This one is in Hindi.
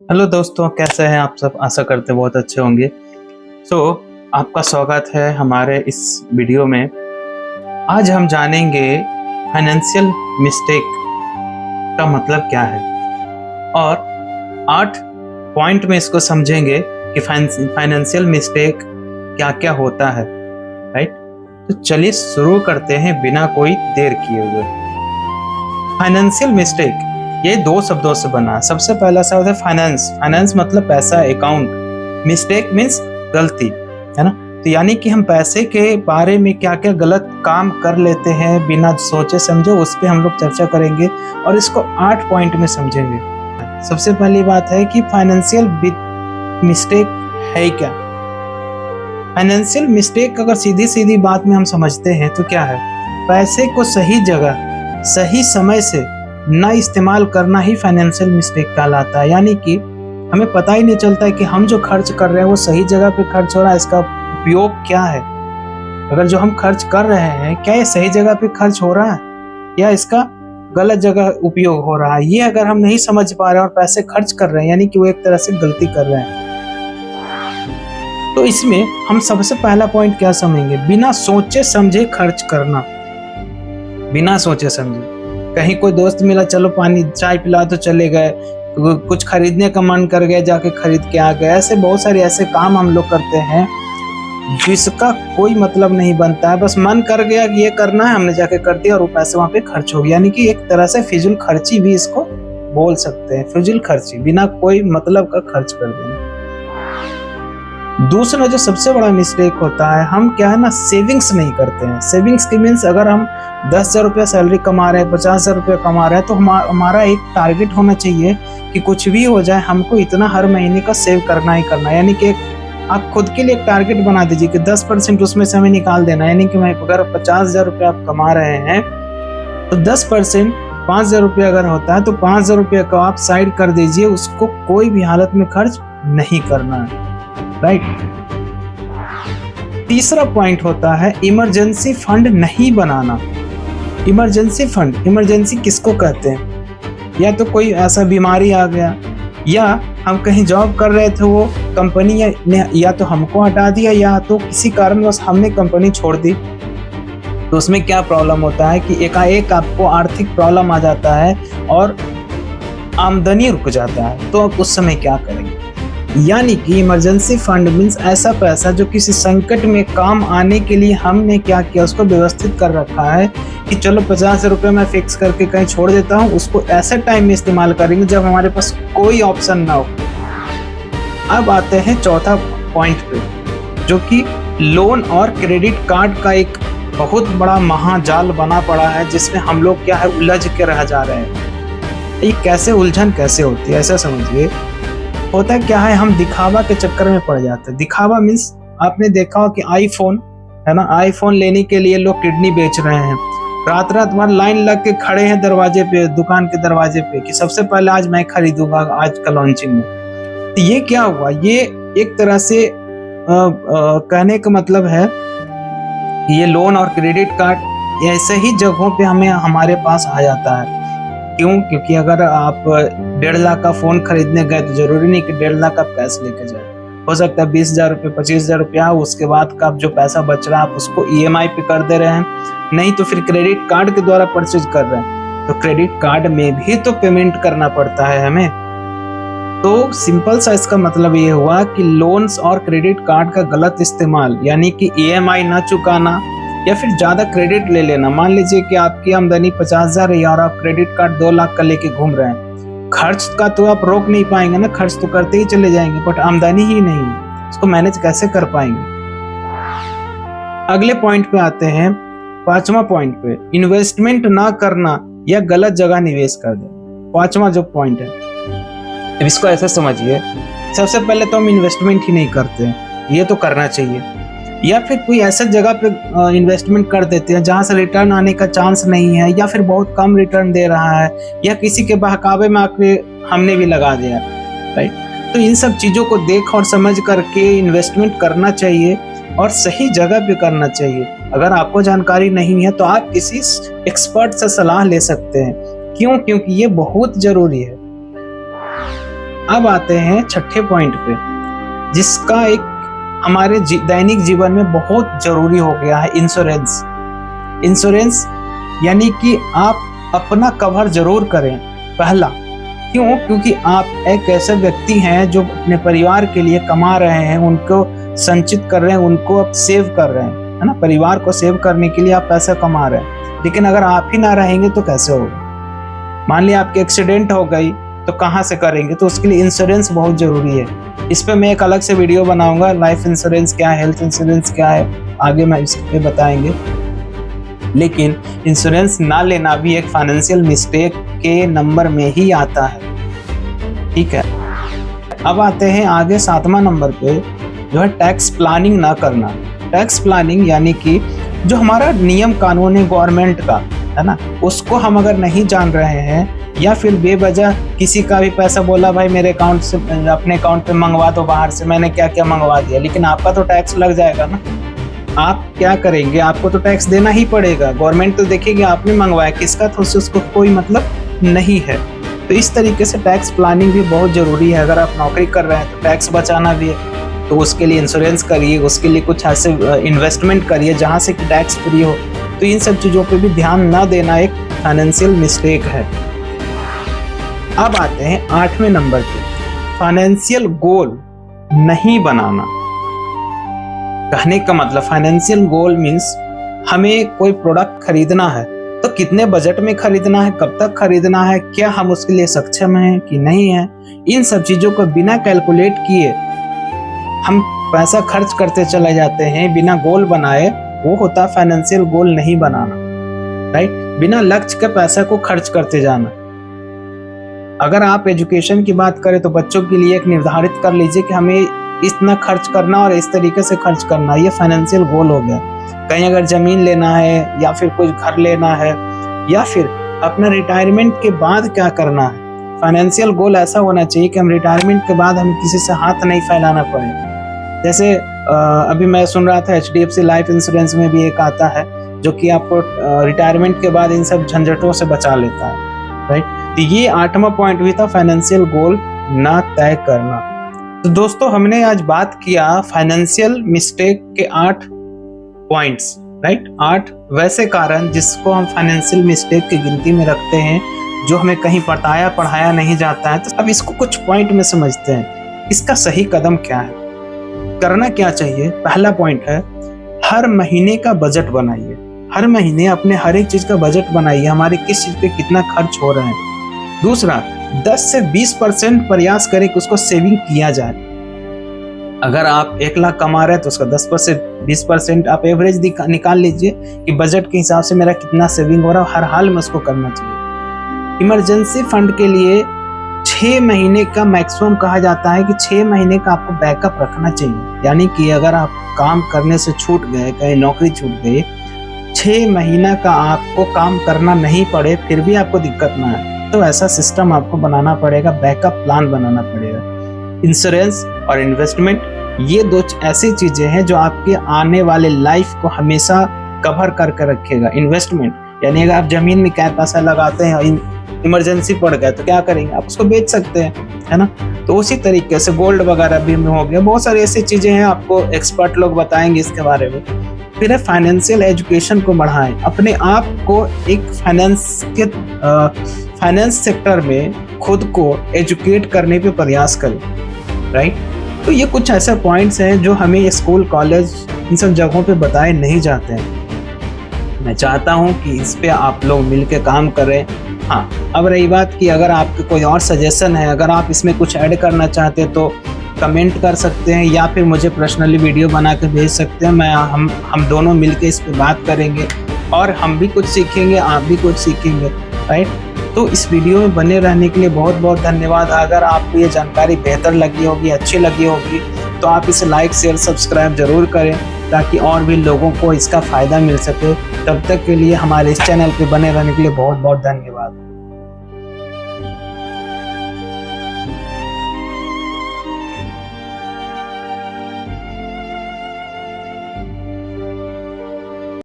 हेलो दोस्तों, कैसे हैं आप सब। आशा करते बहुत अच्छे होंगे। आपका स्वागत है हमारे इस वीडियो में। आज हम जानेंगे फाइनेंशियल मिस्टेक का मतलब क्या है और 8 पॉइंट में इसको समझेंगे कि फाइनेंशियल मिस्टेक क्या क्या होता है। राइट, तो चलिए शुरू करते हैं बिना कोई देर किए हुए। फाइनेंशियल मिस्टेक ये 2 शब्दों से बना है। सबसे पहला शब्द है फाइनेंस। फाइनेंस मतलब पैसा, अकाउंट। मिस्टेक मीन्स गलती, है ना। तो यानी कि हम पैसे के बारे में क्या क्या गलत काम कर लेते हैं बिना सोचे समझे, उस पर हम लोग चर्चा करेंगे और इसको 8 पॉइंट में समझेंगे। सबसे पहली बात है कि फाइनेंशियल मिस्टेक है क्या। फाइनेंशियल मिस्टेक अगर सीधी सीधी बात में हम समझते हैं तो क्या है, पैसे को सही जगह सही समय से ना इस्तेमाल करना ही फाइनेंशियल मिस्टेक कहलाता है। यानी कि हमें पता ही नहीं चलता है कि हम जो खर्च कर रहे हैं वो सही जगह पे खर्च हो रहा है, इसका उपयोग क्या है। अगर जो हम खर्च कर रहे हैं क्या ये सही जगह पे खर्च हो रहा है या इसका गलत जगह उपयोग हो रहा है, ये अगर हम नहीं समझ पा रहे हैं और पैसे खर्च कर रहे हैं यानी कि वो एक तरह से गलती कर रहे हैं। तो इसमें हम सबसे पहला पॉइंट क्या समझेंगे, बिना सोचे समझे खर्च करना। बिना सोचे समझे कहीं कोई दोस्त मिला, चलो पानी चाय पिला तो चले गए, कुछ खरीदने का मन कर गया जाके खरीद के आ गए। ऐसे बहुत सारे ऐसे काम हम लोग करते हैं जिसका कोई मतलब नहीं बनता है, बस मन कर गया कि ये करना है, हमने जाके कर दिया और वो पैसे वहां पे खर्च हो गया। यानी कि एक तरह से फिजूल खर्ची भी इसको बोल सकते हैं। फिजूल खर्ची, बिना कोई मतलब का खर्च कर देना। दूसरा जो सबसे बड़ा मिस्टेक होता है, हम क्या है ना, सेविंग्स नहीं करते हैं। सेविंग्स की मीन्स अगर हम 10,000 रुपया सैलरी कमा रहे हैं, 50,000 रुपया कमा रहे हैं, तो हमारा एक टारगेट होना चाहिए कि कुछ भी हो जाए हमको इतना हर महीने का सेव करना ही करना है। यानी कि आप खुद के लिए एक टारगेट बना दीजिए कि 10% उसमें से हमें निकाल देना। यानी कि मैं अगर 50,000 रुपया आप कमा रहे हैं तो 10% 5,000 रुपया अगर होता है तो 5,000 रुपया को आप साइड कर दीजिए, उसको कोई भी हालत में खर्च नहीं करना है। राइट। तीसरा पॉइंट होता है इमरजेंसी फंड नहीं बनाना। इमरजेंसी फंड, इमरजेंसी किसको कहते हैं, या तो कोई ऐसा बीमारी आ गया, या हम कहीं जॉब कर रहे थे, वो कंपनी ने या तो हमको हटा दिया या तो किसी कारणवश हमने कंपनी छोड़ दी। तो उसमें क्या प्रॉब्लम होता है कि एकाएक आपको आर्थिक प्रॉब्लम आ जाता है और आमदनी रुक जाता है, तो आप उस समय क्या करेंगे। यानी कि इमरजेंसी फंड मीन्स ऐसा पैसा जो किसी संकट में काम आने के लिए हमने क्या किया, उसको व्यवस्थित कर रखा है कि चलो 50,000 रुपये मैं फिक्स करके कहीं छोड़ देता हूँ, उसको ऐसे टाइम में इस्तेमाल करेंगे जब हमारे पास कोई ऑप्शन ना हो। अब आते हैं चौथा पॉइंट पे, जो कि लोन और क्रेडिट कार्ड का एक बहुत बड़ा महाजाल बना पड़ा है, जिसमें हम लोग क्या है उलझ के रह जा रहे हैं। ये कैसे उलझन कैसे होती है, ऐसा समझिए। होता क्या है, हम दिखावा के चक्कर में पड़ जाते हैं। दिखावा मीन्स आपने देखा हो कि आईफोन है ना, आईफोन लेने के लिए लोग किडनी बेच रहे हैं। रात रात भर लाइन लग के खड़े हैं दरवाजे पे, दुकान के दरवाजे पे कि सबसे पहले आज मैं खरीदूंगा आज का लॉन्चिंग में। तो ये क्या हुआ, ये एक तरह से कहने का मतलब है कि ये लोन और क्रेडिट कार्ड ऐसे ही जगहों पे हमें हमारे पास आ जाता है। क्यों? क्योंकि अगर आप 1.5 लाख का फोन खरीदने गए तो जरूरी नहीं कि 1.5 लाख आप कैश लेके जाए। हो सकता है 20,000 रुपये 25,000 रुपया, उसके बाद का जो पैसा बच रहा है आप उसको EMI पे कर दे रहे हैं, नहीं तो फिर क्रेडिट कार्ड के द्वारा परचेज कर रहे हैं। तो क्रेडिट कार्ड में भी तो पेमेंट करना पड़ता है हमें। तो सिंपल सा इसका मतलब ये हुआ कि लोन्स और क्रेडिट कार्ड का गलत इस्तेमाल, यानी कि EMI ना चुकाना या फिर ज्यादा क्रेडिट ले लेना। मान लीजिए कि आपकी आमदनी 50,000 है और आप क्रेडिट कार्ड 2 लाख का लेके घूम रहे हैं। खर्च का तो आप रोक नहीं पाएंगे ना, खर्च तो करते ही चले जाएंगे, बट आमदनी ही नहीं, उसको मैनेज कैसे कर पाएंगे। अगले पॉइंट पे आते हैं, 5वां पॉइंट पे, इन्वेस्टमेंट ना करना या गलत जगह निवेश कर देना। 5वां जो पॉइंट है, अब इसको ऐसे समझिए, सबसे पहले तो हम इन्वेस्टमेंट ही नहीं करते, ये तो करना चाहिए। या फिर कोई ऐसा जगह पे इन्वेस्टमेंट कर देते हैं जहां से रिटर्न आने का चांस नहीं है, या फिर बहुत कम रिटर्न दे रहा है, या किसी के बहकावे में आके हमने भी लगा दिया। राइट। तो इन सब चीज़ों को देख और समझ करके इन्वेस्टमेंट करना चाहिए और सही जगह पे करना चाहिए। अगर आपको जानकारी नहीं है तो आप किसी एक्सपर्ट से सलाह ले सकते हैं। क्यों? क्योंकि ये बहुत जरूरी है। अब आते हैं छठे पॉइंट पे, जिसका एक हमारे दैनिक जीवन में बहुत जरूरी हो गया है, इंश्योरेंस। इंश्योरेंस यानी कि आप अपना कवर जरूर करें। पहला क्यों? क्योंकि आप एक ऐसे व्यक्ति हैं जो अपने परिवार के लिए कमा रहे हैं, उनको संचित कर रहे हैं, उनको आप सेव कर रहे हैं, है ना। परिवार को सेव करने के लिए आप पैसा कमा रहे हैं, लेकिन अगर आप ही ना रहेंगे तो कैसे होगा? मान लिया आपकी एक्सीडेंट हो गई तो कहाँ से करेंगे? तो उसके लिए इंश्योरेंस बहुत जरूरी है। इस पे मैं एक अलग से वीडियो बनाऊंगा, लाइफ इंश्योरेंस क्या है, हेल्थ इंश्योरेंस क्या है, आगे मैं इस पे बताएंगे। लेकिन इंश्योरेंस ना लेना भी एक फाइनेंशियल मिस्टेक के नंबर में ही आता है, ठीक है। अब आते हैं आगे 7वां नंबर पे, जो है टैक्स प्लानिंग ना करना। टैक्स प्लानिंग यानी कि जो हमारा नियम कानून है गवर्नमेंट का, है ना, उसको हम अगर नहीं जान रहे हैं या फिर बेवजह किसी का भी पैसा बोला भाई मेरे अकाउंट से, अपने अकाउंट पे मंगवा दो बाहर से, मैंने क्या क्या मंगवा दिया, लेकिन आपका तो टैक्स लग जाएगा ना। आप क्या करेंगे? आपको तो टैक्स देना ही पड़ेगा। गवर्नमेंट तो देखेगी आपने मंगवाया किसका, तो उससे उसको कोई मतलब नहीं है। तो इस तरीके से टैक्स प्लानिंग भी बहुत ज़रूरी है। अगर आप नौकरी कर रहे हैं तो टैक्स बचाना भी है, तो उसके लिए इंश्योरेंस करिए, उसके लिए कुछ ऐसे इन्वेस्टमेंट करिए जहाँ से कि टैक्स फ्री हो। तो इन सब चीज़ों पे भी ध्यान ना देना एक फाइनेंशियल मिस्टेक है। अब आते हैं 8वें नंबर पे, फाइनेंशियल गोल नहीं बनाना। कहने का मतलब फाइनेंशियल गोल मीन्स हमें कोई प्रोडक्ट खरीदना है तो कितने बजट में खरीदना है, कब तक खरीदना है, क्या हम उसके लिए सक्षम हैं कि नहीं है। इन सब चीज़ों को बिना कैलकुलेट किए हम पैसा खर्च करते चले जाते हैं बिना गोल बनाए, वो होता है फाइनेंशियल गोल नहीं बनाना, राइट। बिना लक्ष्य के पैसा को खर्च करते जाना। अगर आप एजुकेशन की बात करें तो बच्चों के लिए एक निर्धारित कर लीजिए कि हमें इतना खर्च करना और इस तरीके से खर्च करना, ये फाइनेंशियल गोल हो गया। कहीं अगर जमीन लेना है या फिर कुछ घर लेना है या फिर अपना रिटायरमेंट के बाद क्या करना है, फाइनेंशियल गोल ऐसा होना चाहिए कि हम रिटायरमेंट के बाद हमें किसी से हाथ नहीं फैलाना पड़े। जैसे अभी मैं सुन रहा था HDFC लाइफ इंश्योरेंस में भी एक आता है जो कि आपको रिटायरमेंट के बाद इन सब झंझटों से बचा लेता है, राइट। तो ये 8वां पॉइंट भी था, फाइनेंशियल गोल ना तय करना। तो दोस्तों हमने आज बात किया फाइनेंशियल मिस्टेक के 8 पॉइंट्स, राइट। 8 वैसे कारण जिसको हम फाइनेंशियल मिस्टेक की गिनती में रखते हैं, जो हमें कहीं बताया पढ़ाया नहीं जाता है। तो अब इसको कुछ पॉइंट में समझते हैं, इसका सही कदम क्या है, करना क्या चाहिए। पहला पॉइंट है, हर महीने का बजट बनाइए। हर महीने अपने हर एक चीज का बजट बनाइए, हमारे किस चीज पे कितना खर्च हो रहा है। दूसरा, 10 से 20% प्रयास करें कि उसको सेविंग किया जाए। अगर आप 1 लाख कमा रहे हैं तो उसका 10% आप एवरेज निकाल लीजिए कि बजट के हिसाब से मेरा कितना सेविंग हो रहा है, हर हाल में उसको करना चाहिए। इमरजेंसी फंड के लिए 6 महीने का मैक्सिमम कहा जाता है कि 6 महीने का आपको बैकअप रखना चाहिए। यानी कि अगर आप काम करने से छूट गए, कहीं नौकरी छूट गई, 6 महीना का आपको काम करना नहीं पड़े फिर भी आपको दिक्कत ना है, तो ऐसा सिस्टम आपको बनाना पड़ेगा, बैकअप प्लान बनाना पड़ेगा। इंश्योरेंस और इन्वेस्टमेंट, ये 2 ऐसी चीजें हैं जो आपके आने वाले लाइफ को हमेशा कवर करके रखेगा। इन्वेस्टमेंट यानी अगर आप जमीन में क्या पैसा लगाते हैं, इमरजेंसी पड़ गया तो क्या करेंगे, आप उसको बेच सकते हैं, है ना। तो उसी तरीके से गोल्ड वगैरह भी हो गया, बहुत सारी ऐसी चीजें हैं, आपको एक्सपर्ट लोग बताएंगे इसके बारे में। फिर है फाइनेंशियल एजुकेशन को बढ़ाएं, अपने आप को एक फाइनेंस सेक्टर में खुद को एजुकेट करने पे प्रयास करें, राइट। तो ये कुछ ऐसे पॉइंट्स हैं जो हमें स्कूल कॉलेज इन सब जगहों पे बताए नहीं जाते हैं। मैं चाहता हूं कि इस पे आप लोग मिलकर काम करें। हाँ, अब रही बात कि अगर आपके कोई और सजेशन है, अगर आप इसमें कुछ ऐड करना चाहते हैं तो कमेंट कर सकते हैं या फिर मुझे पर्सनली वीडियो बना के भेज सकते हैं। हम दोनों मिलकर इस पे बात करेंगे और हम भी कुछ सीखेंगे, आप भी कुछ सीखेंगे, राइट। तो इस वीडियो में बने रहने के लिए बहुत बहुत धन्यवाद। अगर आपको ये जानकारी बेहतर लगी होगी, अच्छी लगी होगी, तो आप इसे लाइक शेयर सब्सक्राइब जरूर करें ताकि और भी लोगों को इसका फ़ायदा मिल सके। तब तक के लिए हमारे इस चैनल पे बने रहने के लिए बहुत बहुत धन्यवाद।